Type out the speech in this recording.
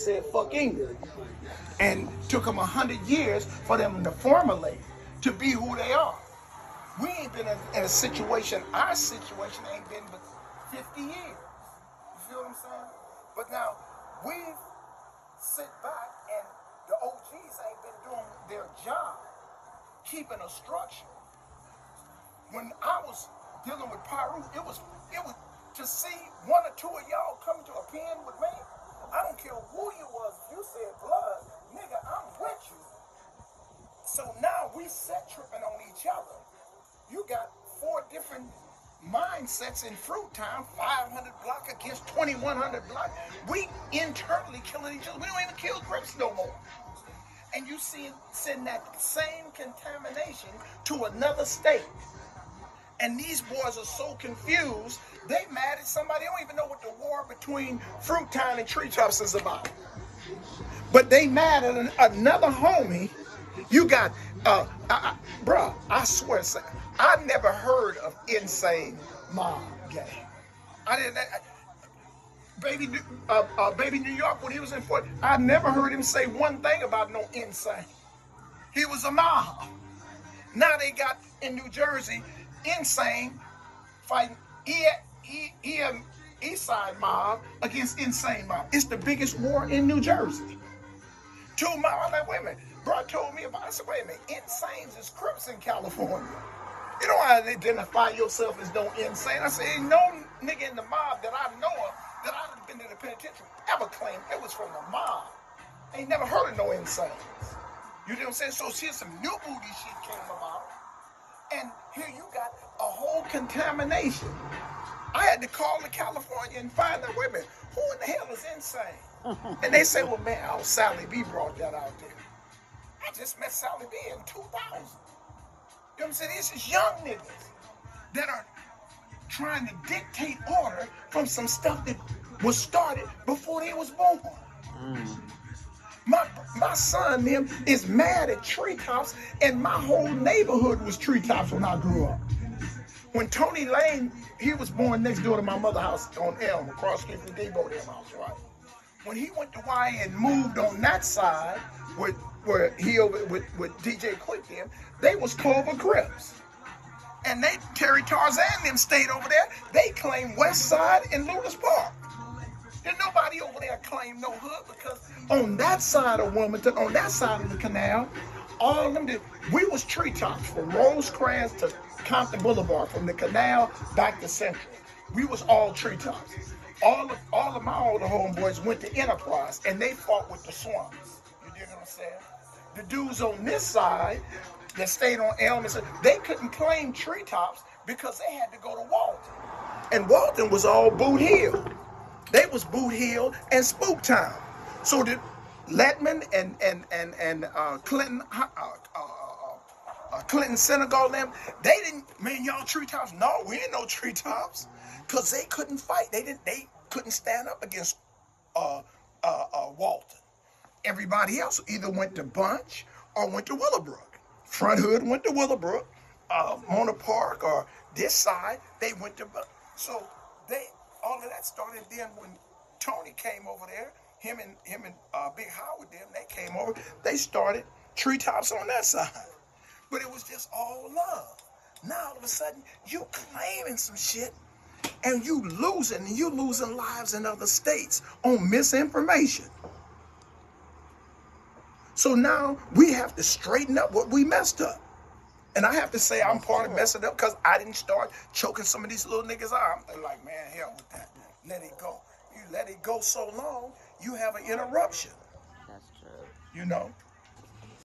said fuck England, and took them 100 years for them to formulate to be who they are. We ain't been in a situation, our situation ain't been but 50 years. You feel what I'm saying? But now, we sit back and the OGs ain't been doing their job, keeping a structure. When I was dealing with Pyru, it was to see one or two of y'all come to a pen with me. I don't care who you was, if you said blood, nigga, I'm with you. So now we set tripping on each other. You got 4 different mindsets in fruit time, 500 block against 2100 block. We internally killing each other. We don't even kill Crips no more. And you send that same contamination to another state. And these boys are so confused, they mad at somebody. They don't even know what the war between Fruit Town and Treetops is about. But they mad at another homie. You got, bruh, I swear, I never heard of Insane Marv gang. I didn't, Baby New York, when he was in Fort, I never heard him say one thing about no Insane. He was a mob. Now they got in New Jersey, Insane fighting Eastside Mob against Insane Mob. It's the biggest war in New Jersey. 2 miles. I'm like, wait a minute. Bro told me about it. I said, wait a minute. Insanes is Crips in California. You don't have to identify yourself as no insane. I said, ain't no nigga in the mob that I know of that I've been to the penitentiary ever claimed it was from the mob. Ain't never heard of no insanes. You know what I'm saying? So here's some new booty shit came about. And here you got a whole contamination. I had to call to California and find out, wait a minute, who in the hell is insane? And they say, well, man, Sally B brought that out there. I just met Sally B in 2000. You know what I'm saying? This is young niggas that are trying to dictate order from some stuff that was started before they was born. My son, them, is mad at Treetops, and my whole neighborhood was Treetops when I grew up. When Tony Lane, he was born next door to my mother's house on Elm, across the street from Debo Elm house, right? When he went to YA and moved on that side, where he over with DJ Quick them, they was Clover Crips. And Terry Tarzan them stayed over there. They claimed West Side and Lewis Park. There's nobody over there claim no hood, because on that side of Wilmington, on that side of the canal, all of them we was Treetops from Rosecrans to Compton Boulevard, from the canal back to Central. We was all Treetops. All of my older homeboys went to Enterprise, and they fought with the Swans. You dig what I'm saying? The dudes on this side that stayed on Elm, they couldn't claim Treetops because they had to go to Walton. And Walton was all Boot Hill. They was Boot Hill and Spook Town. So the Letman and Clinton Clinton Senegal them, they didn't, man, y'all Treetops. No, we ain't no Treetops. Cause they couldn't fight. They couldn't stand up against Walton. Everybody else either went to Bunch or went to Willowbrook. Front Hood went to Willowbrook. Mona Park or this side, they went to Bunch. So all of that started then when Tony came over there. Him and Big Howard them, they came over. They started Treetops on that side. But it was just all love. Now all of a sudden, you claiming some shit and you losing lives in other states on misinformation. So now we have to straighten up what we messed up. And I have to say I'm part of messing up because I didn't start choking some of these little niggas out. I'm like, man, hell with that. Let it go. You let it go so long, you have an interruption. That's true. You know?